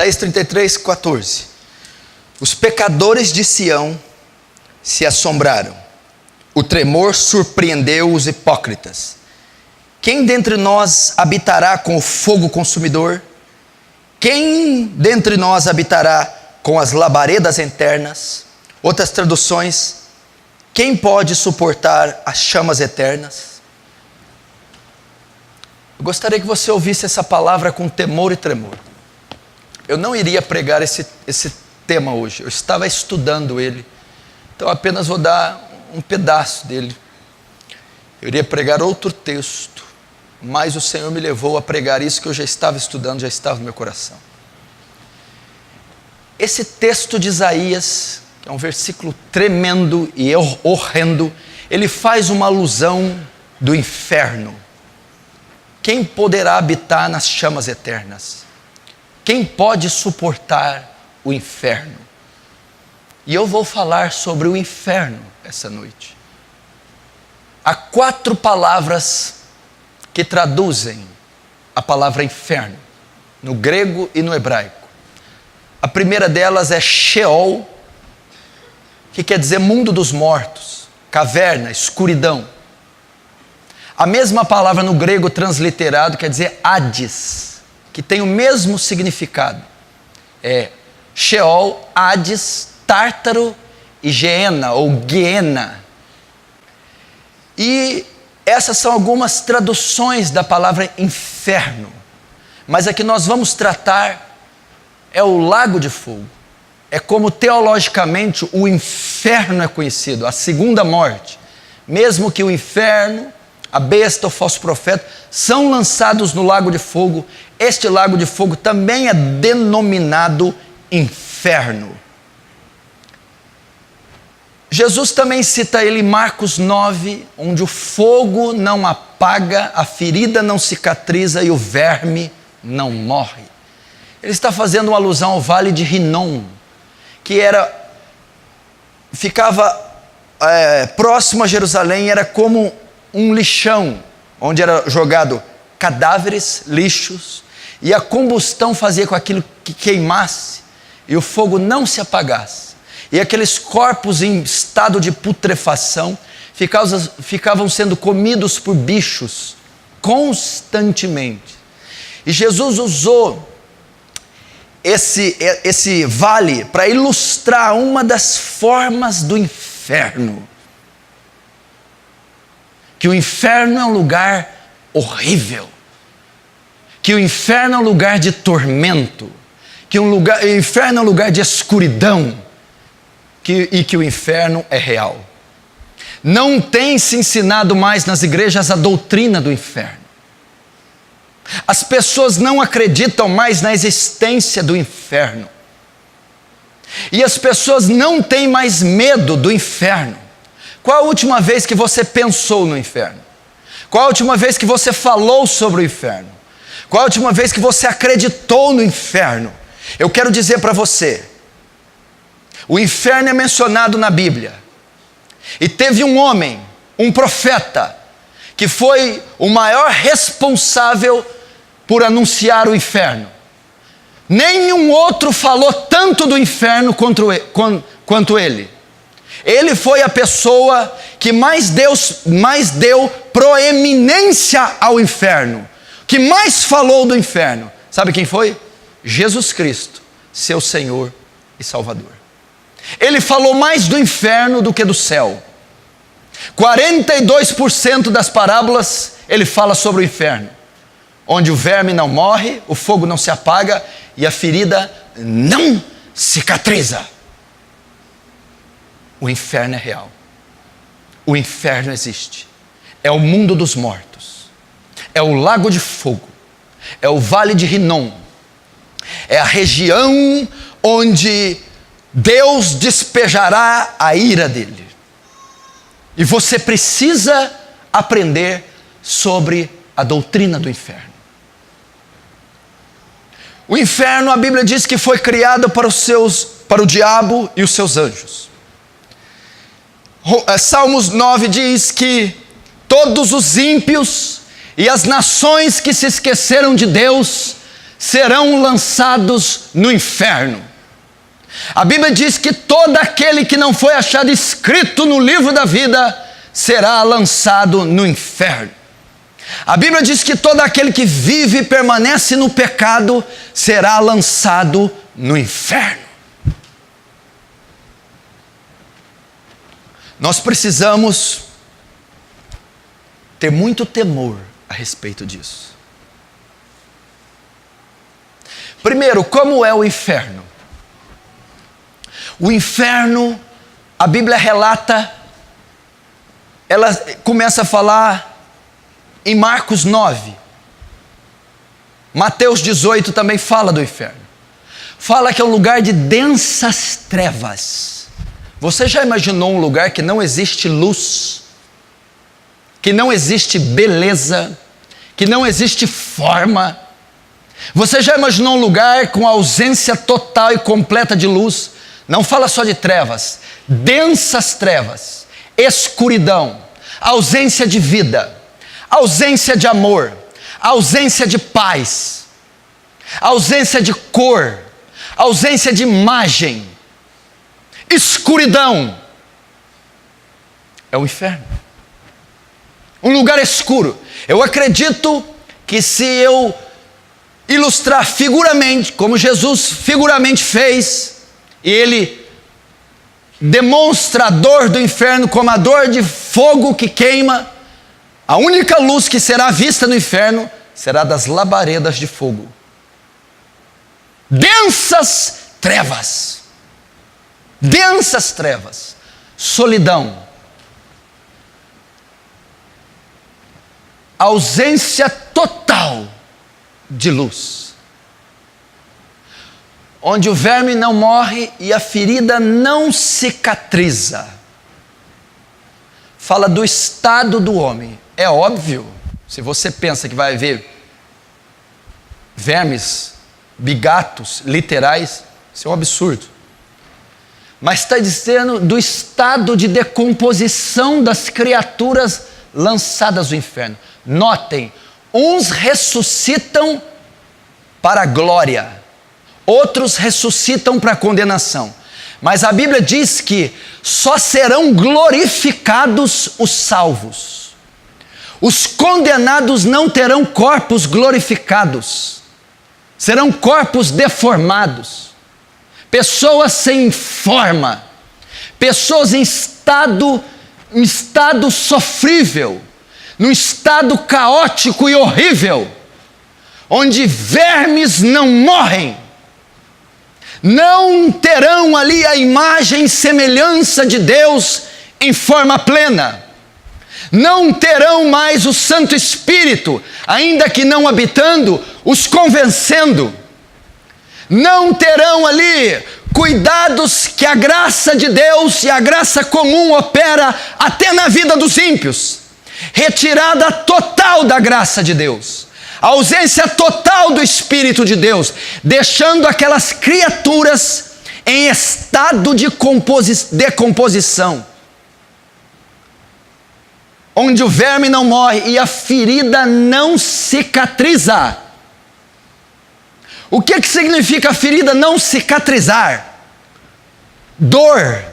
Isaías 33, 14. Os pecadores de Sião se assombraram. O tremor surpreendeu os hipócritas. Quem dentre nós habitará com o fogo consumidor? Quem dentre nós habitará com as labaredas internas? Outras traduções: quem pode suportar as chamas eternas? Eu gostaria que você ouvisse essa palavra com temor e tremor. Eu não iria pregar esse tema hoje, eu estava estudando ele, então apenas vou dar um pedaço dele. Eu iria pregar outro texto, mas o Senhor me levou a pregar isso que eu já estava estudando, já estava no meu coração. Esse texto de Isaías, que é um versículo tremendo e horrendo, ele faz uma alusão do inferno. Quem poderá habitar nas chamas eternas? Quem pode suportar o inferno? E eu vou falar sobre o inferno essa noite. Há 4 palavras que traduzem a palavra inferno, no grego e no hebraico. A primeira delas é Sheol, que quer dizer mundo dos mortos, caverna, escuridão. A mesma palavra no grego transliterado quer dizer Hades, que tem o mesmo significado. É Sheol, Hades, Tártaro e Geena ou Guiena. E essas são algumas traduções da palavra inferno. Mas a que nós vamos tratar é o lago de fogo. É como teologicamente o inferno é conhecido, a segunda morte. Mesmo que o inferno, a besta, o falso profeta, são lançados no lago de fogo, este lago de fogo também é denominado inferno. Jesus também cita ele em Marcos 9, onde o fogo não apaga, a ferida não cicatriza e o verme não morre. Ele está fazendo uma alusão ao vale de Rinom, que ficava próximo a Jerusalém, era como um lixão, onde era jogado cadáveres, lixos, e a combustão fazia com aquilo que queimasse, e o fogo não se apagasse. E aqueles corpos em estado de putrefação ficavam sendo comidos por bichos constantemente. E Jesus usou esse vale para ilustrar uma das formas do inferno. Que o inferno é um lugar horrível. Que o inferno é um lugar de tormento. Que o inferno é um lugar de escuridão. E que o inferno é real. Não tem se ensinado mais nas igrejas a doutrina do inferno. As pessoas não acreditam mais na existência do inferno. E as pessoas não têm mais medo do inferno. Qual a última vez que você pensou no inferno? Qual a última vez que você falou sobre o inferno? Qual a última vez que você acreditou no inferno? Eu quero dizer para você, o inferno é mencionado na Bíblia. E teve um homem, um profeta, que foi o maior responsável por anunciar o inferno. Nenhum outro falou tanto do inferno quanto ele. Ele foi a pessoa que mais deu proeminência ao inferno, que mais falou do inferno. Sabe quem foi? Jesus Cristo, seu Senhor e Salvador. Ele falou mais do inferno do que do céu. 42% das parábolas ele fala sobre o inferno, onde o verme não morre, o fogo não se apaga e a ferida não cicatriza. O inferno é real. O inferno existe. É o mundo dos mortos. É o lago de fogo. É o vale de Rinom. É a região onde Deus despejará a ira dele. E você precisa aprender sobre a doutrina do inferno. O inferno, a Bíblia diz que foi criado para o diabo e os seus anjos. Salmos 9 diz que todos os ímpios e as nações que se esqueceram de Deus serão lançados no inferno. A Bíblia diz que todo aquele que não foi achado escrito no livro da vida será lançado no inferno. A Bíblia diz que todo aquele que vive e permanece no pecado será lançado no inferno. Nós precisamos ter muito temor a respeito disso. Primeiro, como é o inferno? O inferno, a Bíblia relata, ela começa a falar em Marcos 9. Mateus 18 também fala do inferno. Fala que é um lugar de densas trevas. Você já imaginou um lugar que não existe luz, que não existe beleza, que não existe forma? Você já imaginou um lugar com ausência total e completa de luz? Não fala só de trevas, densas trevas, escuridão, ausência de vida, ausência de amor, ausência de paz, ausência de cor, ausência de imagem, escuridão. É o inferno. Um lugar escuro. Eu acredito que se eu ilustrar figuramente, como Jesus figuramente fez, e ele demonstra a dor do inferno como a dor de fogo que queima, a única luz que será vista no inferno será das labaredas de fogo. Densas trevas. Densas trevas. Solidão. Ausência total de luz. Onde o verme não morre e a ferida não cicatriza. Fala do estado do homem. É óbvio, se você pensa que vai haver vermes, bigatos, literais, isso é um absurdo. Mas está dizendo do estado de decomposição das criaturas lançadas no inferno. Notem, uns ressuscitam para a glória, outros ressuscitam para a condenação. Mas a Bíblia diz que só serão glorificados os salvos. Os condenados não terão corpos glorificados. Serão corpos deformados. Pessoas sem forma. Pessoas em estado sofrível. Num estado caótico e horrível. Onde vermes não morrem. Não terão ali a imagem e semelhança de Deus em forma plena. Não terão mais o Santo Espírito, ainda que não habitando, os convencendo. Não terão ali cuidados que a graça de Deus e a graça comum opera até na vida dos ímpios. Retirada total da graça de Deus. A ausência total do Espírito de Deus, deixando aquelas criaturas em estado de decomposição, onde o verme não morre e a ferida não cicatriza. O que significa a ferida não cicatrizar? Dor.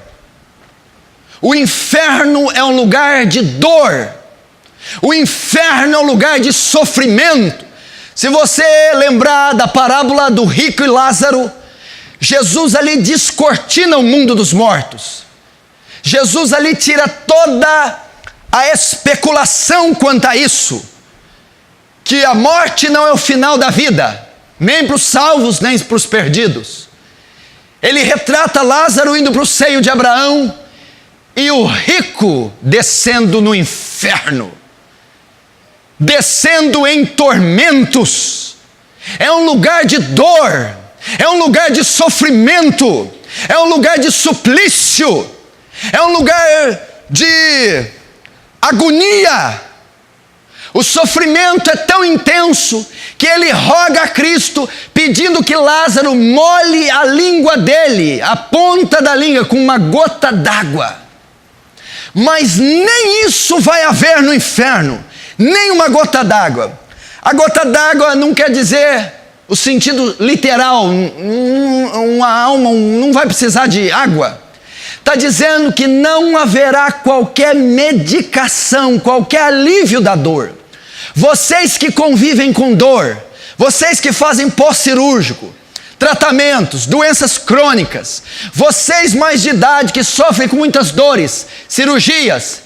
O inferno é um lugar de dor. O inferno é um lugar de sofrimento. Se você lembrar da parábola do rico e Lázaro, Jesus ali descortina o mundo dos mortos. Jesus ali tira toda a especulação quanto a isso, que a morte não é o final da vida, nem para os salvos, nem para os perdidos. Ele retrata Lázaro indo para o seio de Abraão e o rico descendo no inferno, descendo em tormentos. É um lugar de dor, é um lugar de sofrimento, é um lugar de suplício, é um lugar de agonia. O sofrimento é tão intenso que ele roga a Cristo pedindo que Lázaro molhe a língua dele, a ponta da língua, com uma gota d'água. Mas nem isso vai haver no inferno, nem uma gota d'água. A gota d'água não quer dizer o sentido literal, uma alma não vai precisar de água. Está dizendo que não haverá qualquer medicação, qualquer alívio da dor. Vocês que convivem com dor, vocês que fazem pós-cirúrgico, tratamentos, doenças crônicas, vocês mais de idade que sofrem com muitas dores, cirurgias,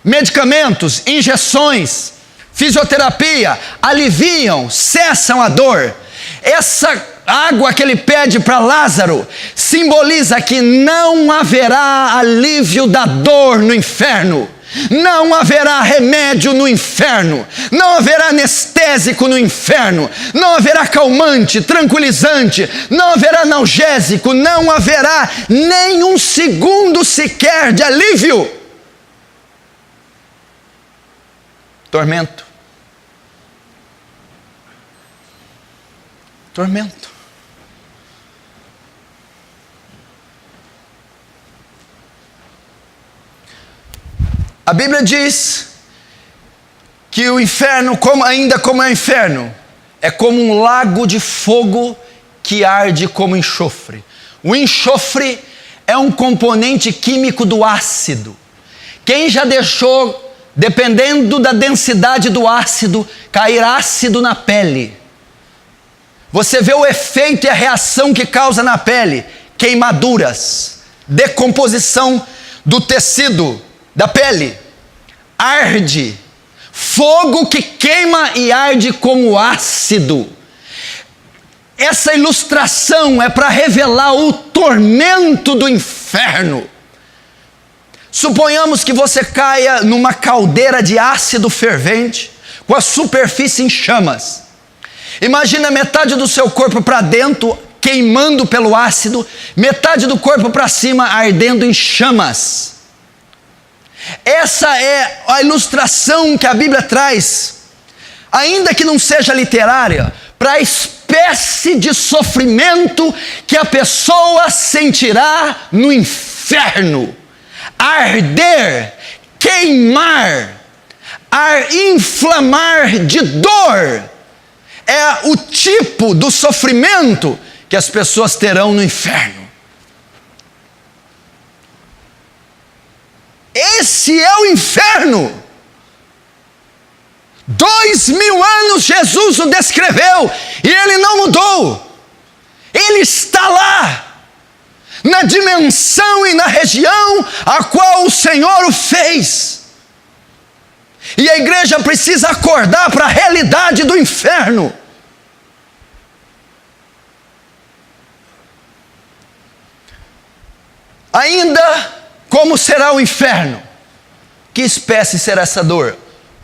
medicamentos, injeções, fisioterapia, aliviam, cessam a dor. Essa água que ele pede para Lázaro simboliza que não haverá alívio da dor no inferno. Não haverá remédio no inferno, não haverá anestésico no inferno, não haverá calmante, tranquilizante, não haverá analgésico, não haverá nem um segundo sequer de alívio. Tormento. Tormento. A Bíblia diz que o inferno, como é o inferno, é como um lago de fogo que arde como enxofre. O enxofre é um componente químico do ácido. Quem já deixou, dependendo da densidade do ácido, cair ácido na pele? Você vê o efeito e a reação que causa na pele: queimaduras, decomposição do tecido da pele, arde, fogo que queima e arde como ácido. Essa ilustração é para revelar o tormento do inferno. Suponhamos que você caia numa caldeira de ácido fervente, com a superfície em chamas. Imagina metade do seu corpo para dentro, queimando pelo ácido, metade do corpo para cima, ardendo em chamas. Essa é a ilustração que a Bíblia traz, ainda que não seja literária, para a espécie de sofrimento que a pessoa sentirá no inferno. Arder, queimar, inflamar de dor, é o tipo do sofrimento que as pessoas terão no inferno. Esse é o inferno. 2000 anos Jesus o descreveu e ele não mudou. Ele está lá, na dimensão e na região a qual o Senhor o fez. E a igreja precisa acordar para a realidade do inferno. Ainda, como será o inferno? Que espécie será essa dor?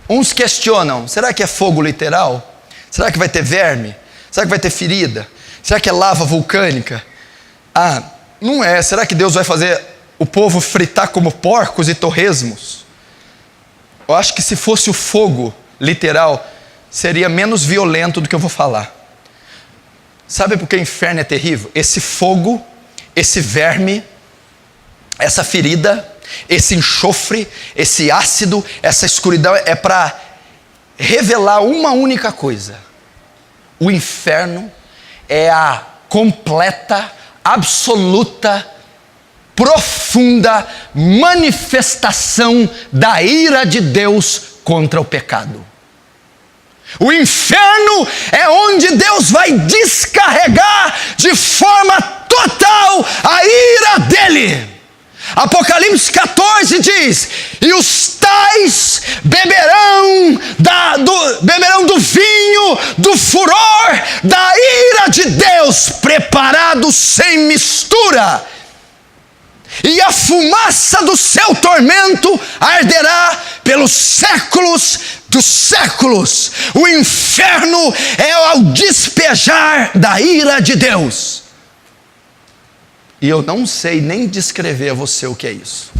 Uns questionam: será que é fogo literal? Será que vai ter verme? Será que vai ter ferida? Será que é lava vulcânica? Ah, não é. Será que Deus vai fazer o povo fritar como porcos e torresmos? Eu acho que se fosse o fogo literal, seria menos violento do que eu vou falar. Sabe por que o inferno é terrível? Esse fogo, esse verme, essa ferida, esse enxofre, esse ácido, essa escuridão, é para revelar uma única coisa: o inferno é a completa, absoluta, profunda manifestação da ira de Deus contra o pecado. O inferno é onde Deus vai descarregar de forma total a ira dele. Apocalipse 14 diz: e os tais beberão do vinho, do furor, da ira de Deus, preparado sem mistura. E a fumaça do seu tormento arderá pelos séculos dos séculos. O inferno é ao despejar da ira de Deus. E eu não sei nem descrever a você o que é isso.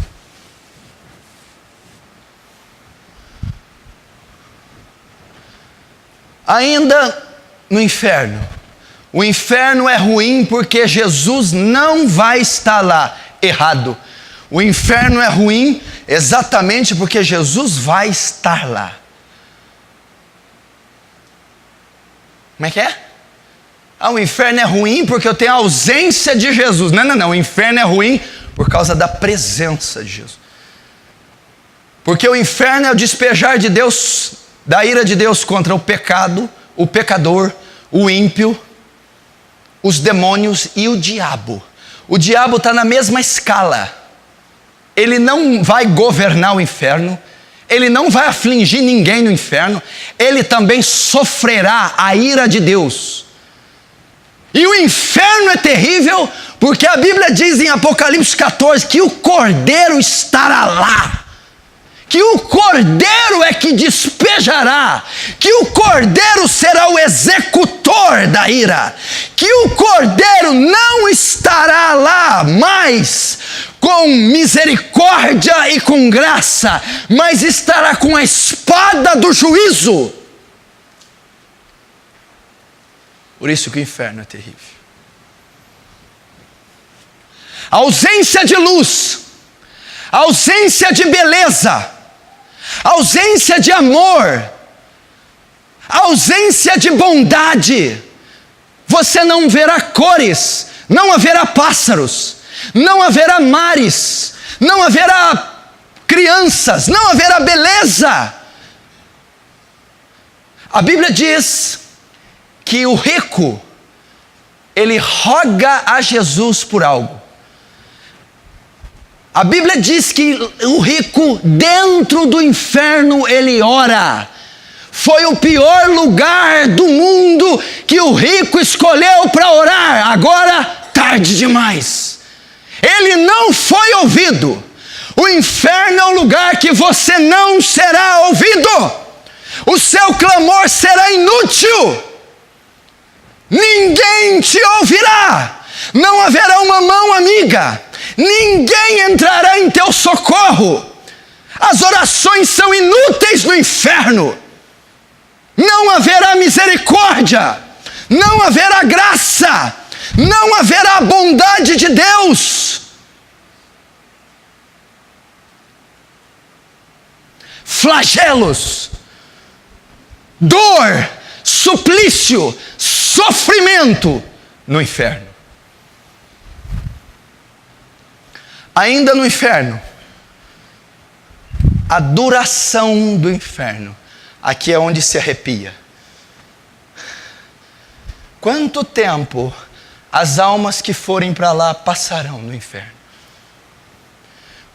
Ainda no inferno. O inferno é ruim porque Jesus não vai estar lá. Errado. O inferno é ruim exatamente porque Jesus vai estar lá. Como é que é? O inferno é ruim porque eu tenho a ausência de Jesus. Não. O inferno é ruim por causa da presença de Jesus. Porque o inferno é o despejar de Deus, da ira de Deus contra o pecado, o pecador, o ímpio, os demônios e o diabo. O diabo está na mesma escala. Ele não vai governar o inferno, ele não vai afligir ninguém no inferno, ele também sofrerá a ira de Deus. E o inferno é terrível, porque a Bíblia diz em Apocalipse 14 que o Cordeiro estará lá. Que o Cordeiro é que despejará, que o Cordeiro será o executor da ira, que o Cordeiro não estará lá mais com misericórdia e com graça, mas estará com a espada do juízo. Por isso que o inferno é terrível. A ausência de luz, a ausência de beleza, a ausência de amor, a ausência de bondade. Você não verá cores, não haverá pássaros, não haverá mares, não haverá crianças, não haverá beleza. A Bíblia diz que o rico, ele roga a Jesus por algo. A Bíblia diz que o rico, dentro do inferno, ele ora. Foi o pior lugar do mundo que o rico escolheu para orar. Agora, tarde demais. Ele não foi ouvido. O inferno é um lugar que você não será ouvido. O seu clamor será inútil. Ninguém te ouvirá. Não haverá uma mão amiga. Ninguém entrará em teu socorro. As orações são inúteis no inferno. Não haverá misericórdia, não haverá graça, não haverá bondade de Deus. Flagelos, dor, suplício, sofrimento no inferno. Ainda no inferno, a duração do inferno, aqui é onde se arrepia. Quanto tempo as almas que forem para lá passarão no inferno?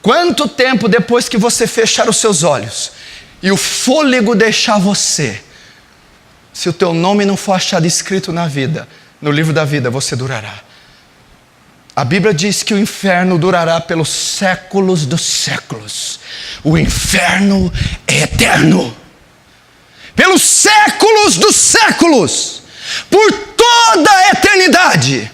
Quanto tempo depois que você fechar os seus olhos e o fôlego deixar você, se o teu nome não for achado escrito na vida, no livro da vida, você durará? A Bíblia diz que o inferno durará pelos séculos dos séculos. O inferno é eterno. Pelos séculos dos séculos. Por toda a eternidade.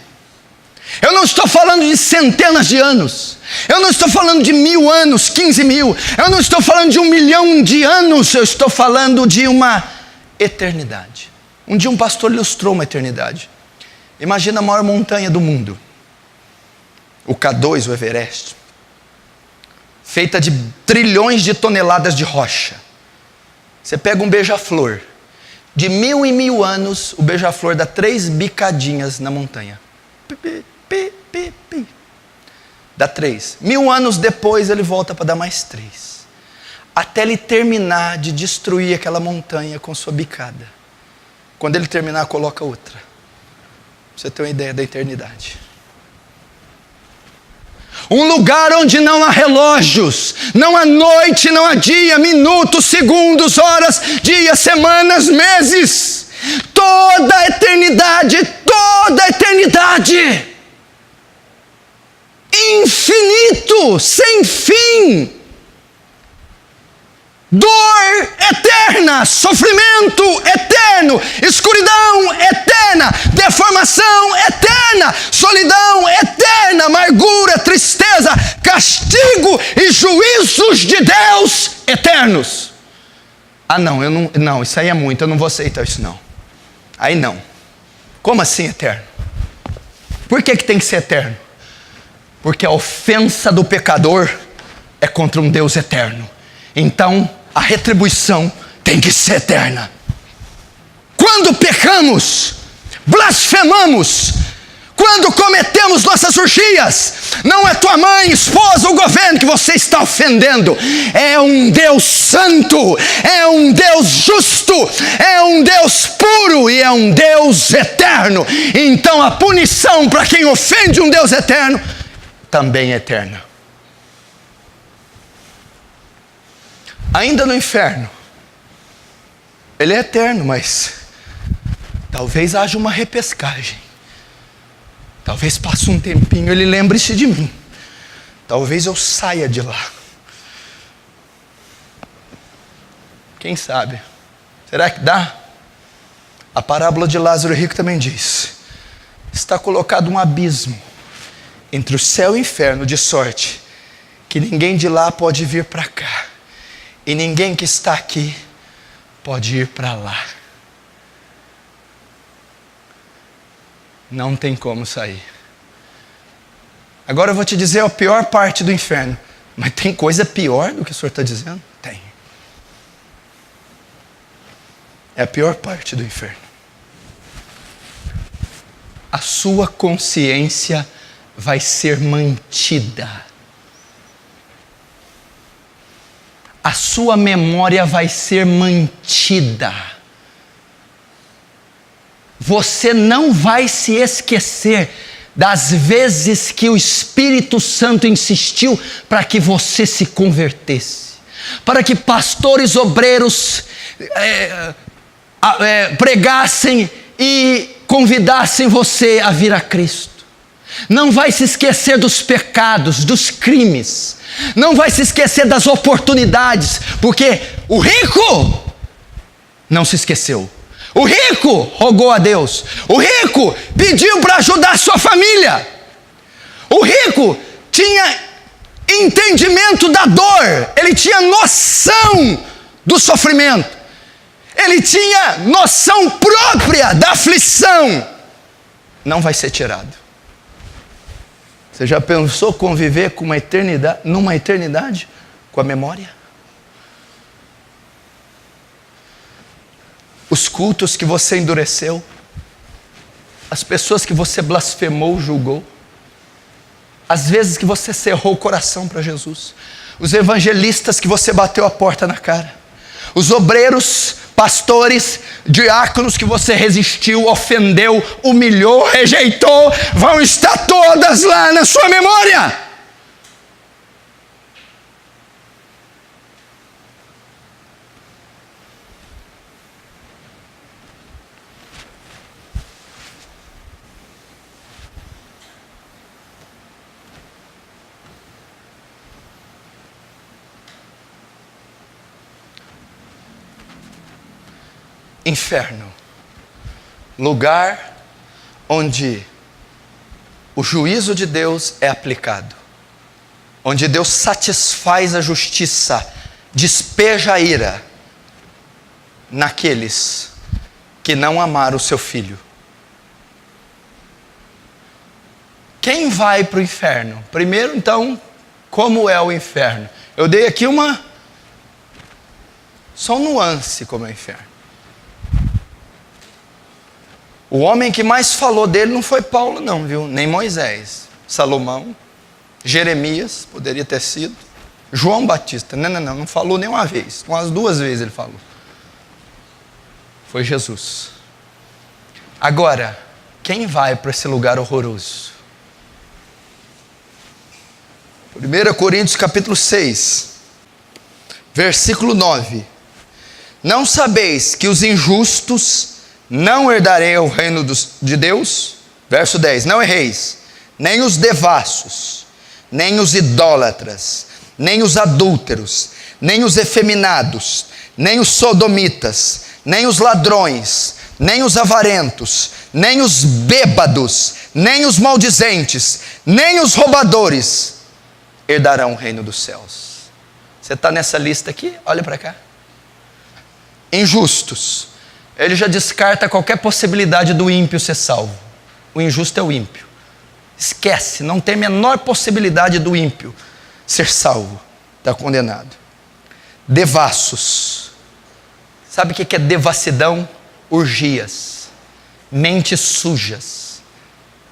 Eu não estou falando de centenas de anos. Eu não estou falando de 1000 anos, 15.000. Eu não estou falando de 1 milhão de anos. Eu estou falando de uma eternidade. Um dia um pastor ilustrou uma eternidade. Imagina a maior montanha do mundo. O K2, o Everest, feita de trilhões de toneladas de rocha. Você pega um beija-flor, de 1000 em 1000 anos, o beija-flor dá 3 bicadinhas na montanha. Dá 3. 1000 anos depois ele volta para dar mais 3. Até ele terminar de destruir aquela montanha com sua bicada. Quando ele terminar, coloca outra. Pra você ter uma ideia da eternidade. Um lugar onde não há relógios, não há noite, não há dia, minutos, segundos, horas, dias, semanas, meses. Toda a eternidade, infinito, sem fim. Dor eterna, sofrimento eterno, escuridão eterna, deformação eterna, solidão eterna, amargura, tristeza, castigo e juízos de Deus eternos. Não, isso aí é muito, eu não vou aceitar isso não. Aí não. Como assim eterno? Por que tem que ser eterno? Porque a ofensa do pecador é contra um Deus eterno. Então, a retribuição tem que ser eterna. Quando pecamos, blasfemamos quando cometemos nossas orgias. Não é tua mãe, esposa ou governo que você está ofendendo. É um Deus santo, é um Deus justo, é um Deus puro e é um Deus eterno. Então a punição para quem ofende um Deus eterno também é eterna. Ainda no inferno, ele é eterno, mas talvez haja uma repescagem. Talvez passe um tempinho, ele lembre-se de mim. Talvez eu saia de lá. Quem sabe? Será que dá? A parábola de Lázaro Rico também diz: está colocado um abismo entre o céu e o inferno, de sorte que ninguém de lá pode vir para cá, e ninguém que está aqui pode ir para lá. Não tem como sair. Agora eu vou te dizer a pior parte do inferno. Mas tem coisa pior do que o senhor está dizendo? Tem. É a pior parte do inferno. A sua consciência vai ser mantida. A sua memória vai ser mantida. Você não vai se esquecer das vezes que o Espírito Santo insistiu para que você se convertesse, para que pastores, obreiros pregassem e convidassem você a vir a Cristo. Não vai se esquecer dos pecados, dos crimes. Não vai se esquecer das oportunidades, porque o rico não se esqueceu. O rico rogou a Deus. O rico pediu para ajudar a sua família. O rico tinha entendimento da dor. Ele tinha noção do sofrimento. Ele tinha noção própria da aflição. Não vai ser tirado. Você já pensou conviver com uma eternidade, numa eternidade com a memória? Os cultos que você endureceu, as pessoas que você blasfemou, julgou, as vezes que você cerrou o coração para Jesus, os evangelistas que você bateu a porta na cara, os obreiros, pastores, diáconos que você resistiu, ofendeu, humilhou, rejeitou, vão estar todas lá na sua memória. Inferno, lugar onde o juízo de Deus é aplicado, onde Deus satisfaz a justiça, despeja a ira naqueles que não amaram o seu filho. Quem vai para o inferno? Primeiro, então, como é o inferno? Eu dei aqui só um nuance como é o inferno. O homem que mais falou dele não foi Paulo não, viu? Nem Moisés, Salomão, Jeremias, poderia ter sido, João Batista, não falou nem uma vez, umas 2 vezes ele falou. Foi Jesus. Agora, quem vai para esse lugar horroroso? 1 Coríntios capítulo 6, versículo 9. Não sabeis que os injustos não herdarei o reino de Deus? Verso 10, não erreis, nem os devassos, nem os idólatras, nem os adúlteros, nem os efeminados, nem os sodomitas, nem os ladrões, nem os avarentos, nem os bêbados, nem os maldizentes, nem os roubadores herdarão o reino dos céus. Você está nessa lista aqui? Olha para cá. Injustos. Ele já descarta qualquer possibilidade do ímpio ser salvo. O injusto é o ímpio. Esquece, não tem a menor possibilidade do ímpio ser salvo. Está condenado. Devassos. Sabe o que é devassidão? Orgias. mentes sujas,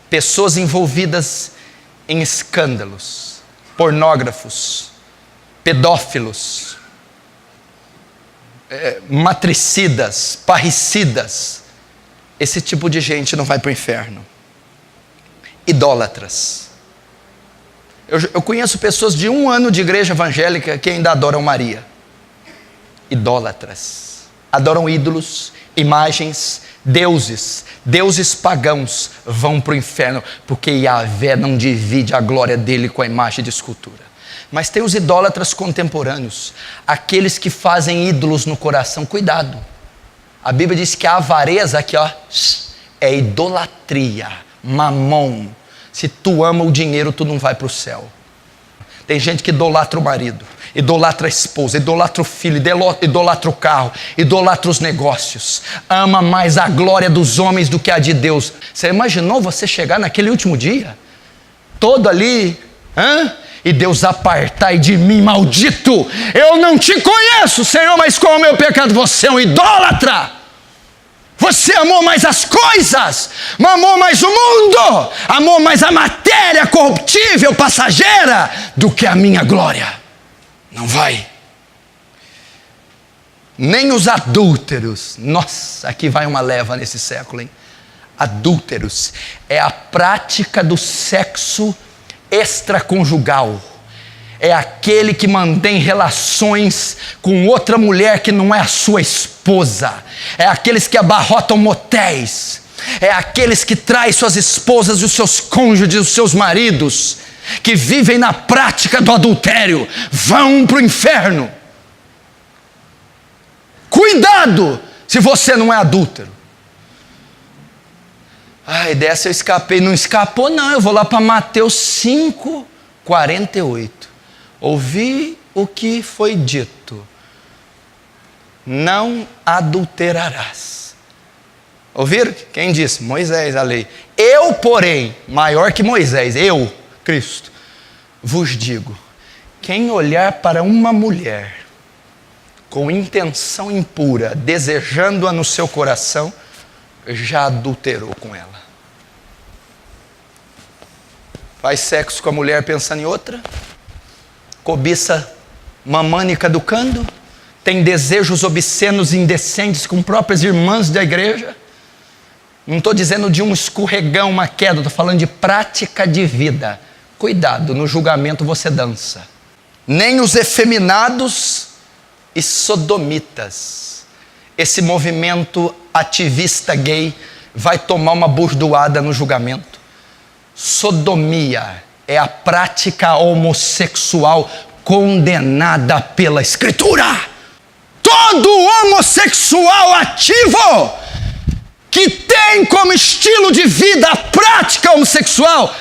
pessoas envolvidas em escândalos, pornógrafos, pedófilos, matricidas, parricidas. Esse tipo de gente não vai para o inferno. Idólatras. Eu conheço pessoas de 1 ano de igreja evangélica que ainda adoram Maria. Idólatras. Adoram ídolos, imagens, deuses pagãos vão para o inferno, porque Yahvé não divide a glória dele com a imagem de escultura. Mas tem os idólatras contemporâneos, aqueles que fazem ídolos no coração. Cuidado, a Bíblia diz que a avareza aqui, ó, é idolatria, mamon. Se tu ama o dinheiro, tu não vai para o céu. Tem gente que idolatra o marido, idolatra a esposa, idolatra o filho, idolatra o carro, idolatra os negócios, ama mais a glória dos homens do que a de Deus. Você imaginou você chegar naquele último dia, todo ali, e Deus apartai de mim, maldito, eu não te conheço, Senhor, mas qual é o meu pecado? Você é um idólatra. Você amou mais as coisas, amou mais o mundo, amou mais a matéria corruptível, passageira, do que a minha glória. Não vai. Nem os adúlteros. Nossa, aqui vai uma leva nesse século, hein? Adúlteros é a prática do sexo extraconjugal. É aquele que mantém relações com outra mulher que não é a sua esposa. É aqueles que abarrotam motéis. É aqueles que traem suas esposas e os seus cônjuges, os seus maridos, que vivem na prática do adultério, vão para o inferno. Cuidado se você não é adúltero. Ai, dessa eu escapei. Não escapou não, eu vou lá para Mateus 5:48. Ouvi o que foi dito: não adulterarás. Ouviram? Quem disse? Moisés, a lei. Eu, porém, maior que Moisés, eu, Cristo, vos digo: quem olhar para uma mulher com intenção impura, desejando-a no seu coração, já adulterou com ela. Faz sexo com a mulher pensando em outra, cobiça mamânica educando, tem desejos obscenos e indecentes com próprias irmãs da igreja. Não estou dizendo de um escorregão, uma queda, estou falando de prática de vida. Cuidado, no julgamento você dança. Nem os efeminados e sodomitas. Esse movimento ativista gay vai tomar uma bordoada no julgamento. Sodomia é a prática homossexual condenada pela Escritura. Todo homossexual ativo que tem como estilo de vida a prática homossexual,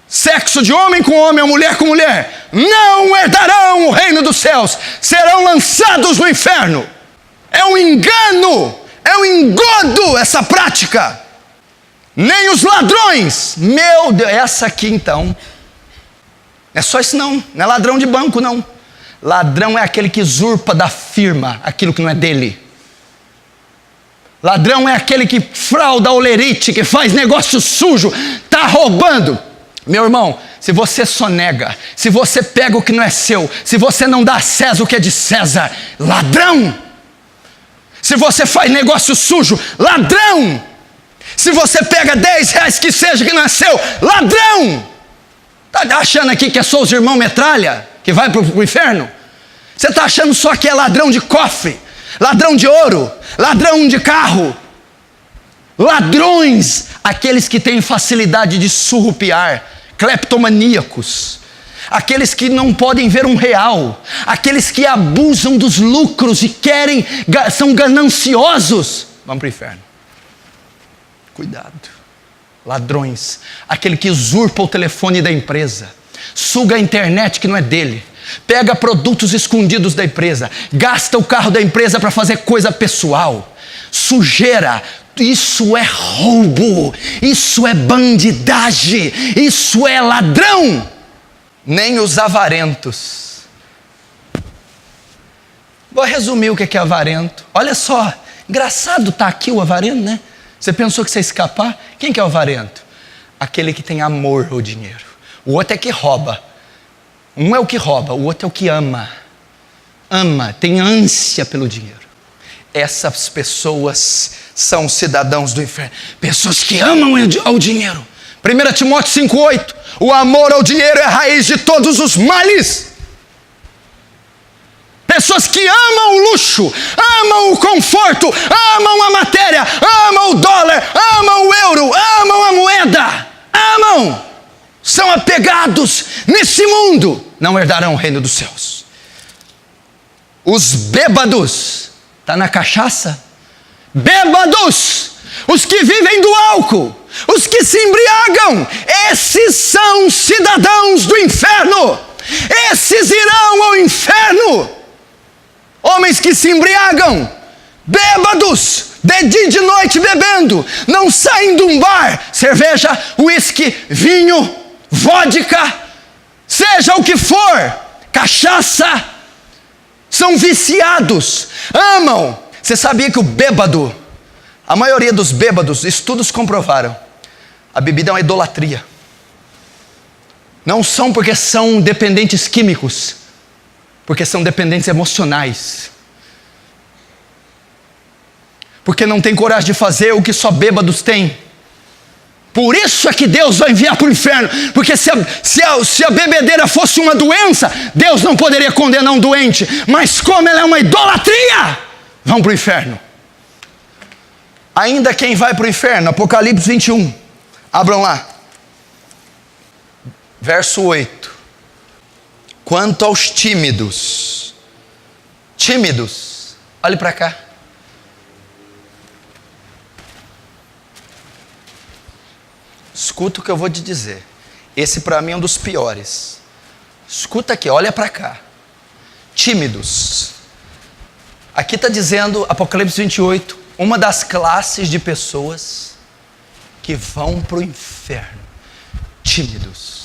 sexo de homem com homem ou mulher com mulher, não herdarão o reino dos céus, serão lançados no inferno. É um engano, é um engodo essa prática. Nem os ladrões, meu Deus, essa aqui então, não é só isso não é ladrão de banco não. Ladrão é aquele que usurpa da firma aquilo que não é dele. Ladrão é aquele que frauda a olerite, que faz negócio sujo, está roubando. Meu irmão, se você sonega, se você pega o que não é seu, se você não dá a César o que é de César, ladrão. Se você faz negócio sujo, ladrão. Se você pega 10 reais que seja que não é seu, ladrão. Está achando aqui que é só os irmãos metralha que vai para o inferno? Você está achando só que é ladrão de cofre, ladrão de ouro, ladrão de carro? Ladrões, aqueles que têm facilidade de surrupiar, cleptomaníacos, aqueles que não podem ver um real, aqueles que abusam dos lucros e são gananciosos, vão para o inferno. Cuidado. Ladrões, aquele que usurpa o telefone da empresa, suga a internet que não é dele, pega produtos escondidos da empresa, gasta o carro da empresa para fazer coisa pessoal, sujeira. Isso é roubo, isso é bandidagem, isso é ladrão. Nem os avarentos. Vou resumir o que é avarento. Olha só, engraçado estar aqui o avarento, né? Você pensou que você ia escapar? Quem que é o avarento? Aquele que tem amor ao dinheiro. O outro é que rouba. Um é o que rouba, o outro é o que ama. Ama, tem ânsia pelo dinheiro. Essas pessoas são cidadãos do inferno. Pessoas que amam ao dinheiro. 1 Timóteo 5,8. O amor ao dinheiro é a raiz de todos os males. Pessoas que amam o luxo, amam o conforto, amam a matéria, amam o dólar, amam o euro, amam a moeda, amam, são apegados nesse mundo, não herdarão o reino dos céus. Os bêbados, está na cachaça? Bêbados, os que vivem do álcool, os que se embriagam, esses são cidadãos do inferno, esses irão ao inferno. Homens que se embriagam, bêbados, de dia e de noite bebendo, não saem de um bar, cerveja, uísque, vinho, vodka, seja o que for, cachaça, são viciados, amam. Você sabia que o bêbado, a maioria dos bêbados, estudos comprovaram, a bebida é uma idolatria. Não são porque são dependentes químicos, porque são dependentes emocionais. Porque não tem coragem de fazer o que só bêbados têm. Por isso é que Deus vai enviar para o inferno. Porque se a bebedeira fosse uma doença, Deus não poderia condenar um doente. Mas como ela é uma idolatria, vão para o inferno. Ainda quem vai para o inferno, Apocalipse 21. Abram lá. Verso 8. Quanto aos tímidos, olhe para cá. Escuta o que eu vou te dizer. Esse para mim é um dos piores. Escuta aqui, olha para cá. Tímidos. Aqui está dizendo, Apocalipse 28, uma das classes de pessoas que vão para o inferno. Tímidos.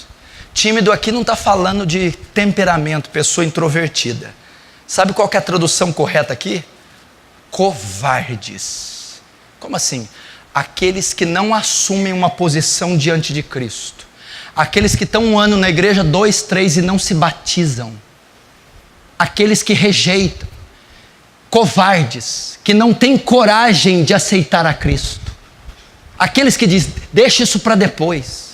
Tímido aqui não está falando de temperamento, pessoa introvertida. Sabe qual que é a tradução correta aqui? Covardes. Como assim? Aqueles que não assumem uma posição diante de Cristo. Aqueles que estão um ano na igreja, 2, 3 e não se batizam. Aqueles que rejeitam. Covardes, que não têm coragem de aceitar a Cristo. Aqueles que dizem, deixa isso para depois.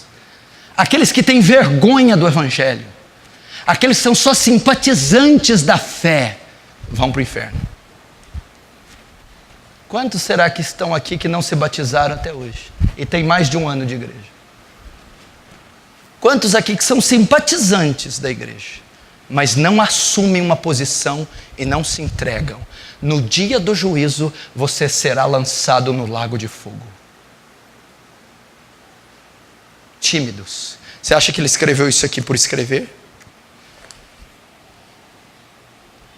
Aqueles que têm vergonha do Evangelho, aqueles que são só simpatizantes da fé, vão para o inferno. Quantos será que estão aqui que não se batizaram até hoje? E tem mais de um ano de igreja? Quantos aqui que são simpatizantes da igreja, mas não assumem uma posição e não se entregam? No dia do juízo, você será lançado no lago de fogo. Tímidos. Você acha que ele escreveu isso aqui por escrever?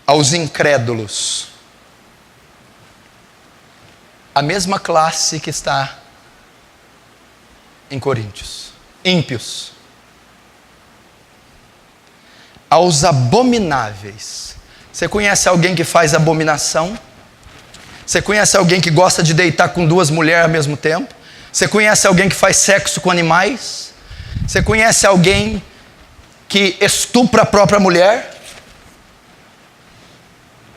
Aos incrédulos. A mesma classe que está em Coríntios. Ímpios. Aos abomináveis. Você conhece alguém que faz abominação? Você conhece alguém que gosta de deitar com 2 mulheres ao mesmo tempo? Você conhece alguém que faz sexo com animais? Você conhece alguém que estupra a própria mulher?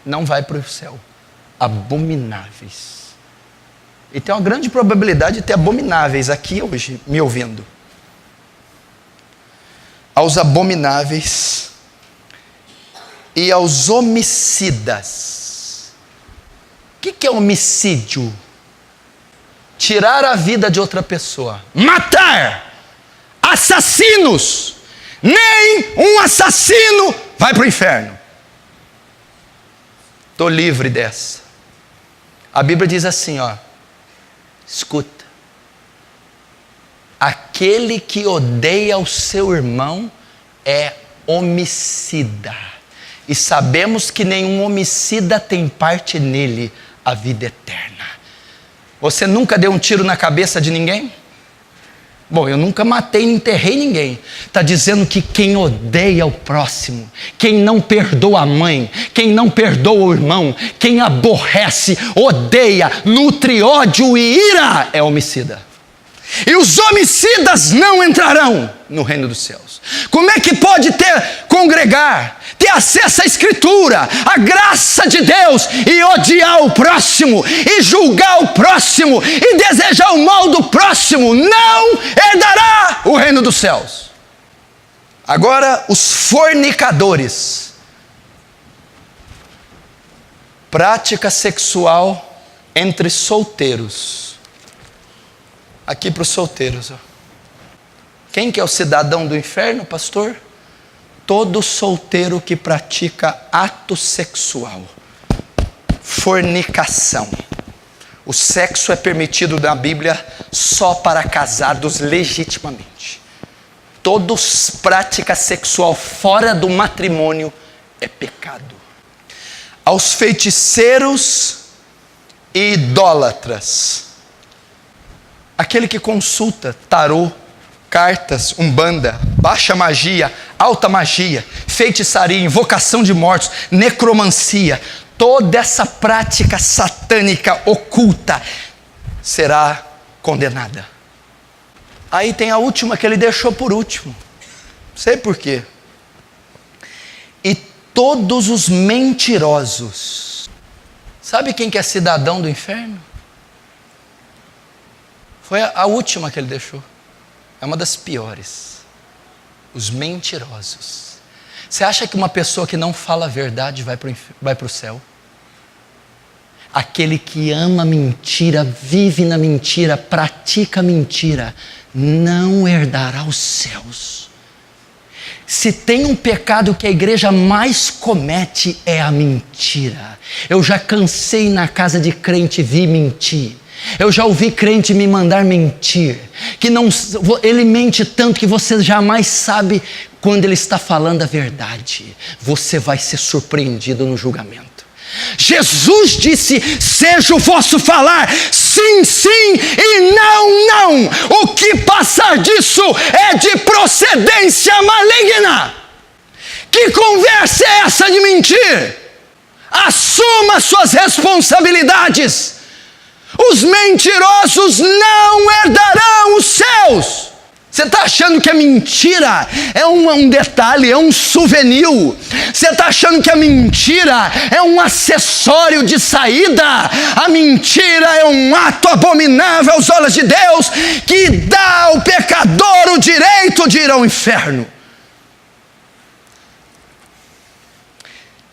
Não vai para o céu. Abomináveis. E tem uma grande probabilidade de ter abomináveis aqui hoje, me ouvindo. Aos abomináveis e aos homicidas. O que é homicídio? Tirar a vida de outra pessoa. Matar. Assassinos. Nem um assassino vai para o inferno. Estou livre dessa. A Bíblia diz assim, ó. Escuta. Aquele que odeia o seu irmão é homicida. E sabemos que nenhum homicida tem parte nele a vida eterna. Você nunca deu um tiro na cabeça de ninguém? Bom, eu nunca matei nem enterrei ninguém. Está dizendo que quem odeia o próximo, quem não perdoa a mãe, quem não perdoa o irmão, quem aborrece, odeia, nutre ódio e ira, é homicida. E os homicidas não entrarão no reino dos céus. Como é que pode congregar, ter acesso à Escritura, à graça de Deus, e odiar o próximo, e julgar o próximo, e desejar o mal do próximo? Não herdará o reino dos céus. Agora, os fornicadores. Prática sexual entre solteiros. Aqui para os solteiros. Quem que é o cidadão do inferno, pastor? Todo solteiro que pratica ato sexual. Fornicação. O sexo é permitido na Bíblia só para casados legitimamente. Toda prática sexual fora do matrimônio é pecado. Aos feiticeiros e idólatras. Aquele que consulta tarô, cartas, umbanda, baixa magia, alta magia, feitiçaria, invocação de mortos, necromancia, toda essa prática satânica oculta será condenada. Aí tem a última que ele deixou por último. Não sei por quê. E todos os mentirosos. Sabe quem que é cidadão do inferno? Foi a última que ele deixou. É uma das piores. Os mentirosos. Você acha que uma pessoa que não fala a verdade vai para o céu? Aquele que ama mentira, vive na mentira, pratica mentira, não herdará os céus. Se tem um pecado que a igreja mais comete, é a mentira. Eu já cansei na casa de crente vir mentir. Eu já ouvi crente me mandar mentir, que ele mente tanto que você jamais sabe quando ele está falando a verdade. Você vai ser surpreendido no julgamento. Jesus disse: seja o vosso falar sim, sim e não, não. O que passar disso é de procedência maligna. Que conversa é essa de mentir? Assuma suas responsabilidades. Os mentirosos não herdarão os céus. Você está achando que a mentira é um detalhe, é um souvenir? Você está achando que a mentira é um acessório de saída? A mentira é um ato abominável aos olhos de Deus, que dá ao pecador o direito de ir ao inferno.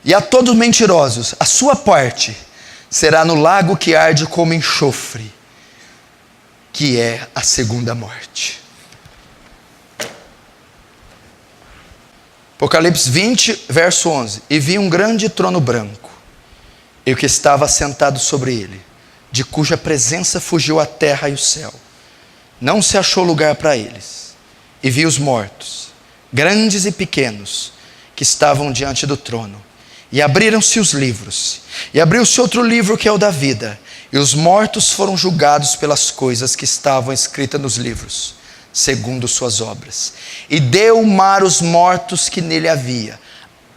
E a todos os mentirosos, a sua parte será no lago que arde como enxofre, que é a segunda morte. Apocalipse 20, verso 11. E vi um grande trono branco, e o que estava sentado sobre ele, de cuja presença fugiu a terra e o céu. Não se achou lugar para eles. E vi os mortos, grandes e pequenos, que estavam diante do trono. E abriram-se os livros, e abriu-se outro livro que é o da vida, e os mortos foram julgados pelas coisas que estavam escritas nos livros, segundo suas obras. E deu o mar os mortos que nele havia,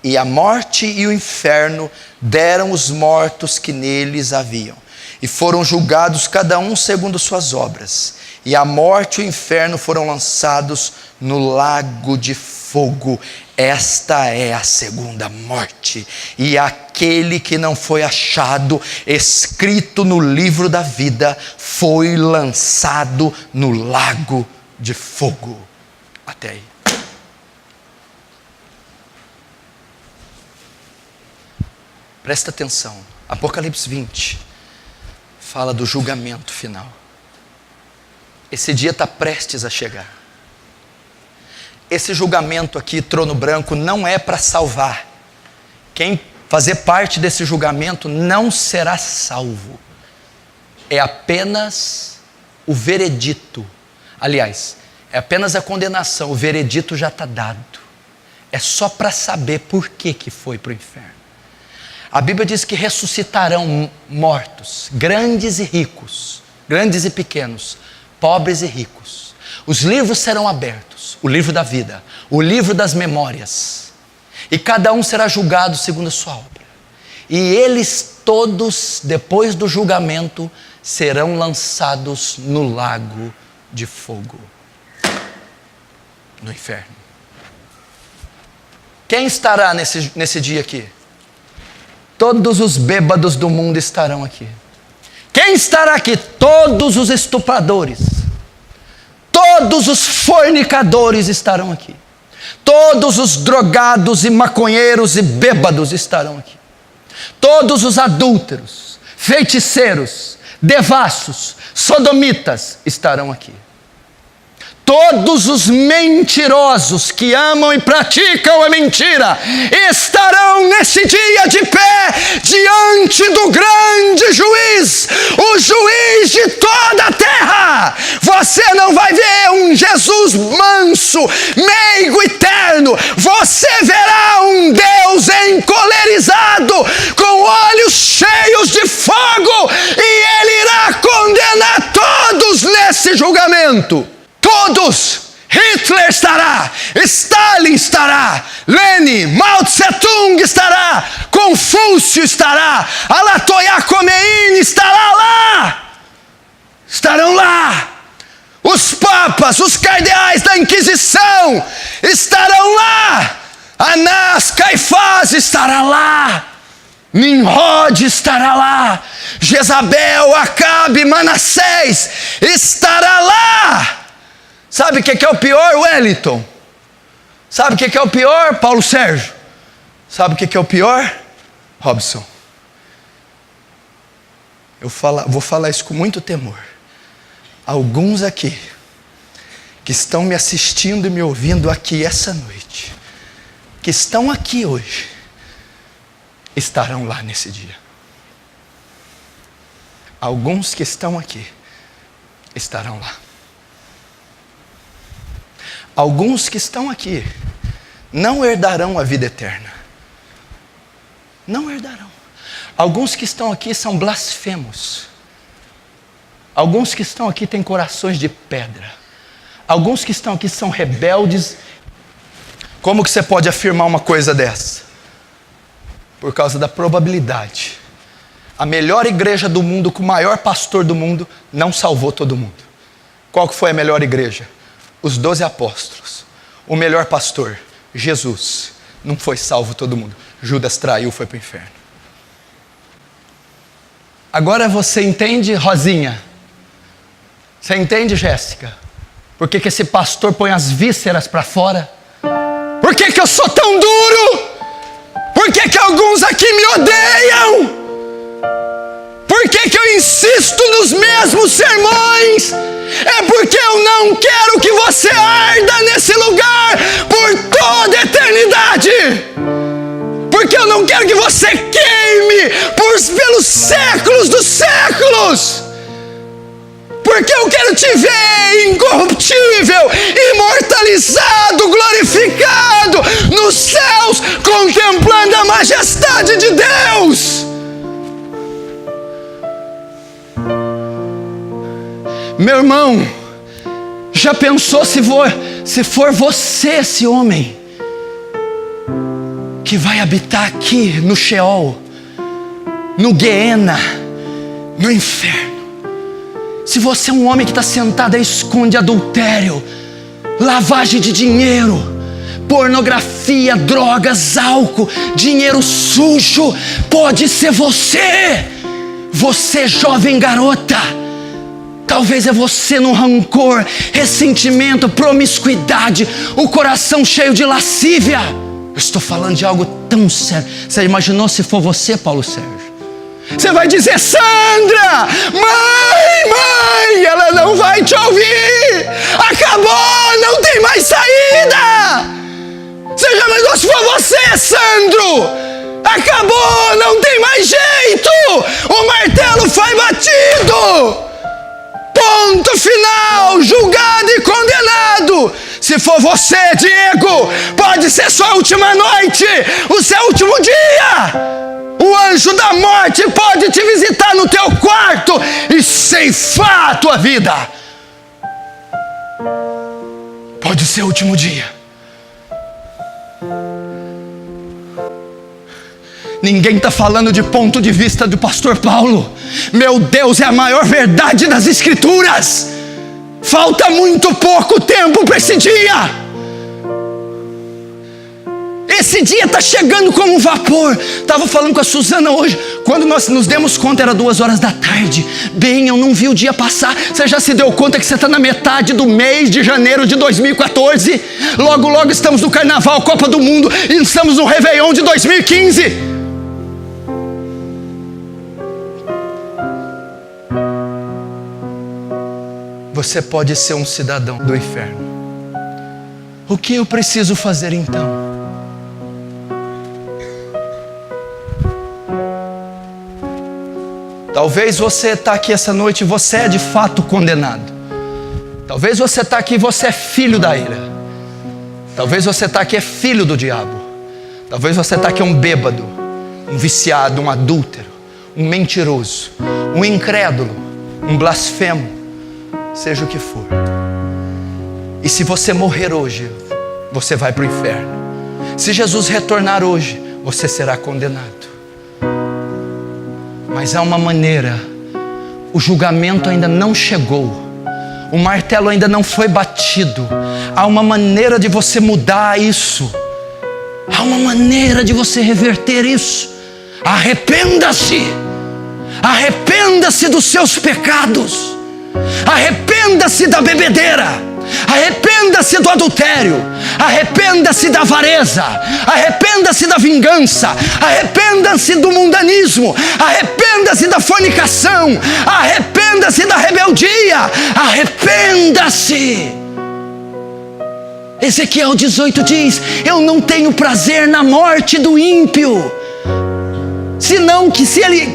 e a morte e o inferno deram os mortos que neles haviam, e foram julgados cada um segundo suas obras. E a morte e o inferno foram lançados no lago de fogo. Esta é a segunda morte. E aquele que não foi achado escrito no livro da vida foi lançado no lago de fogo. Até aí. Presta atenção. Apocalipse 20 fala do julgamento final. Esse dia está prestes a chegar. Esse julgamento aqui, trono branco, não é para salvar. Quem fazer parte desse julgamento não será salvo. É apenas o veredito. Aliás, é apenas a condenação. O veredito já está dado. É só para saber por que foi para o inferno. A Bíblia diz que ressuscitarão mortos, grandes e ricos, grandes e pequenos, pobres e ricos. Os livros serão abertos, o livro da vida, o livro das memórias, e cada um será julgado segundo a sua obra. E eles todos, depois do julgamento, serão lançados no lago de fogo, no inferno. Quem estará nesse dia aqui? Todos os bêbados do mundo estarão aqui. Quem estará aqui? Todos os estupradores, todos os fornicadores estarão aqui. Todos os drogados e maconheiros e bêbados estarão aqui. Todos os adúlteros, feiticeiros, devassos, sodomitas estarão aqui. Todos os mentirosos que amam e praticam a mentira estarão nesse dia de pé diante do grande juiz, o juiz de toda a terra. Você não vai ver um Jesus manso, meigo e terno. Você verá um Deus encolerizado, com olhos cheios de fogo, e Ele irá condenar todos nesse julgamento. Todos. Hitler estará, Stalin estará, Lenin, Mao Tse-tung estará, Confúcio estará, Ayatollah Khomeini estará lá. Estarão lá. Os papas, os cardeais da Inquisição estarão lá. Anás, Caifás estará lá. Nimrod estará lá. Jezabel, Acabe, Manassés estará lá. Sabe o que é o pior, Wellington? Sabe o que é o pior, Paulo Sérgio? Sabe o que é o pior, Robson? Eu vou falar isso com muito temor. Alguns aqui, que estão me assistindo e me ouvindo aqui essa noite, que estão aqui hoje, estarão lá nesse dia. Alguns que estão aqui, estarão lá. Alguns que estão aqui não herdarão a vida eterna. Não herdarão. Alguns que estão aqui são blasfemos. Alguns que estão aqui têm corações de pedra. Alguns que estão aqui são rebeldes. Como que você pode afirmar uma coisa dessa? Por causa da probabilidade. A melhor igreja do mundo, com o maior pastor do mundo, não salvou todo mundo. Qual que foi a melhor igreja? Os 12 apóstolos. O melhor pastor, Jesus, não foi salvo todo mundo. Judas traiu, foi para o inferno. Agora você entende, Rosinha? Você entende, Jéssica? Por que esse pastor põe as vísceras para fora? Por que eu sou tão duro? Por que alguns aqui me odeiam? Por que eu insisto nos mesmos sermões? É porque eu não quero que você arda nesse lugar por toda a eternidade. Porque eu não quero que você queime pelos séculos dos séculos. Porque eu quero te ver incorruptível, imortalizado, glorificado nos céus, contemplando a majestade de Deus. Meu irmão, já pensou se for você esse homem que vai habitar aqui no Sheol, no Guiena, no inferno? Se você é um homem que está sentado e esconde adultério, lavagem de dinheiro, pornografia, drogas, álcool, dinheiro sujo, pode ser você. Você, jovem garota. Talvez é você no rancor, ressentimento, promiscuidade, o coração cheio de lascívia. Eu estou falando de algo tão sério. Você imaginou se for você, Paulo Sérgio? Você vai dizer: Sandra, mãe, ela não vai te ouvir. Acabou, não tem mais saída. Você já imaginou se for você, Sandro? Acabou, não tem mais jeito. O martelo foi batido. Ponto final, julgado e condenado. Se for você, Diego, pode ser sua última noite, o seu último dia. O anjo da morte pode te visitar no teu quarto e ceifar a tua vida. Pode ser o último dia. Ninguém está falando de ponto de vista do pastor Paulo. Meu Deus, é a maior verdade das Escrituras. Falta muito pouco tempo para esse dia. Esse dia está chegando como um vapor. Estava falando com a Suzana hoje. Quando nós nos demos conta, era 2h da tarde. Bem, eu não vi o dia passar. Você já se deu conta que você está na metade do mês de janeiro de 2014? Logo, logo estamos no Carnaval, Copa do Mundo, e estamos no Réveillon de 2015. Você pode ser um cidadão do inferno. O que eu preciso fazer então? Talvez você está aqui essa noite e você é de fato condenado. Talvez você está aqui e você é filho da ira. Talvez você está aqui e é filho do diabo. Talvez você está aqui um bêbado, um viciado, um adúltero, um mentiroso, um incrédulo, um blasfemo, seja o que for. E se você morrer hoje, você vai para o inferno. Se Jesus retornar hoje, você será condenado. Mas há uma maneira. O julgamento ainda não chegou. O martelo ainda não foi batido. Há uma maneira de você mudar isso. Há uma maneira de você reverter isso. Arrependa-se. Arrependa-se dos seus pecados. Arrependa-se da bebedeira. Arrependa-se do adultério. Arrependa-se da avareza. Arrependa-se da vingança. Arrependa-se do mundanismo. Arrependa-se da fornicação. Arrependa-se da rebeldia. Arrependa-se. Ezequiel 18 diz: eu não tenho prazer na morte do ímpio, senão que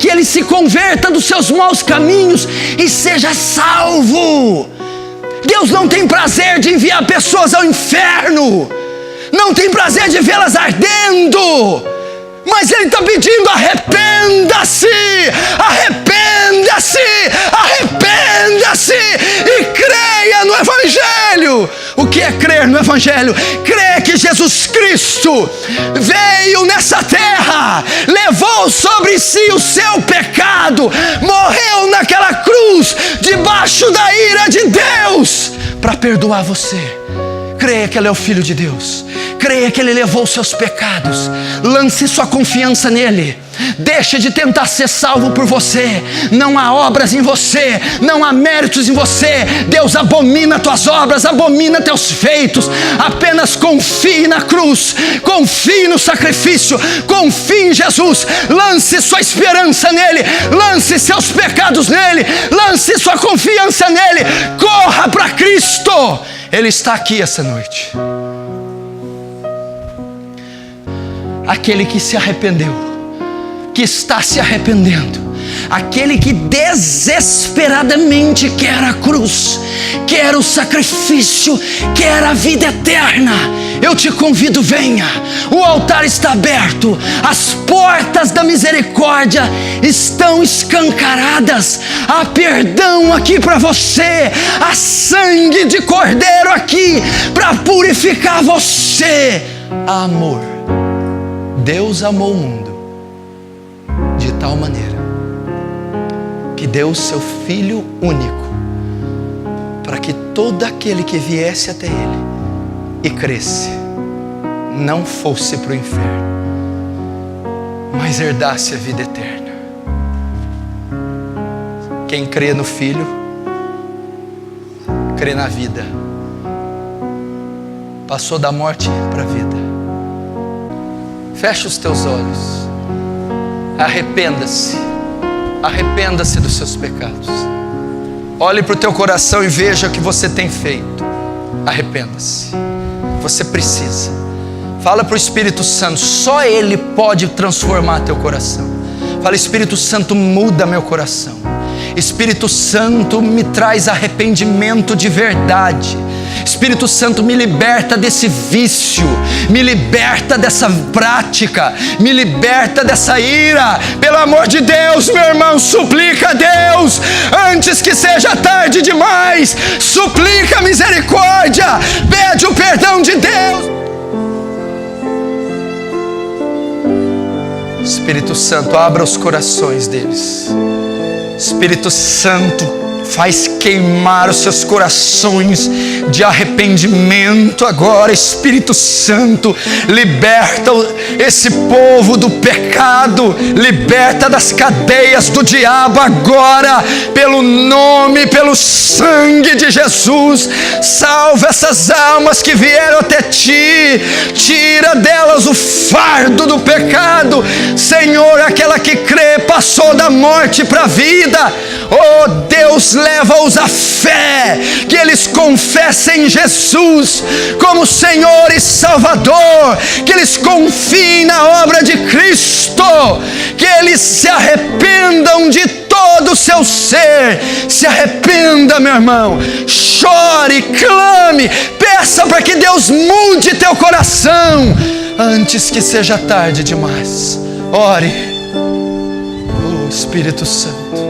ele se converta dos seus maus caminhos e seja salvo. Deus não tem prazer de enviar pessoas ao inferno, não tem prazer de vê-las ardendo, mas Ele está pedindo: arrependa-se, arrependa-se, arrependa-se e creia no Evangelho. O que é crer no Evangelho? Crer que Jesus Cristo veio nessa terra, levou sobre si o seu pecado, morreu naquela cruz, debaixo da ira de Deus, para perdoar você. Creia que Ele é o Filho de Deus. Creia que Ele levou os seus pecados. Lance sua confiança nele. Deixe de tentar ser salvo por você. Não há obras em você, não há méritos em você. Deus abomina tuas obras, abomina teus feitos. Apenas confie na cruz, confie no sacrifício, confie em Jesus. Lance sua esperança nele, lance seus pecados nele, lance sua confiança nele. Corra para Cristo. Ele está aqui essa noite. Aquele que se arrependeu, que está se arrependendo, aquele que desesperadamente quer a cruz, quer o sacrifício, quer a vida eterna. Eu te convido, venha. O altar está aberto, as portas da misericórdia estão escancaradas. Há perdão aqui para você, há sangue de cordeiro aqui para purificar você. Amor. Deus amou o mundo de tal maneira que deu o seu Filho único, para que todo aquele que viesse até Ele e cresce, não fosse para o inferno, mas herdasse a vida eterna. Quem crê no Filho, crê na vida. Passou da morte para a vida. Fecha os teus olhos. Arrependa-se. Arrependa-se dos seus pecados. Olhe para o teu coração e veja o que você tem feito. Arrependa-se. Você precisa. Fala para o Espírito Santo. Só Ele pode transformar teu coração. Fala: Espírito Santo, muda meu coração. Espírito Santo, me traz arrependimento de verdade. Espírito Santo, me liberta desse vício, me liberta dessa prática, me liberta dessa ira. Pelo amor de Deus, meu irmão, suplica a Deus, antes que seja tarde demais. Suplica a misericórdia, pede o perdão de Deus. Espírito Santo, abra os corações deles. Espírito Santo, faz queimar os seus corações de arrependimento agora. Espírito Santo, liberta esse povo do pecado, liberta das cadeias do diabo agora, pelo nome, pelo sangue de Jesus. Salva essas almas que vieram até Ti, tira delas o fardo do pecado. Senhor, aquela que crê passou da morte para a vida. Oh Deus, leva-os à fé, que eles confessem Jesus como Senhor e Salvador, que eles confiem na obra de Cristo, que eles se arrependam de todo o seu ser. Se arrependa, meu irmão, chore, clame, peça para que Deus mude teu coração, antes que seja tarde demais. Ore. Oh Espírito Santo,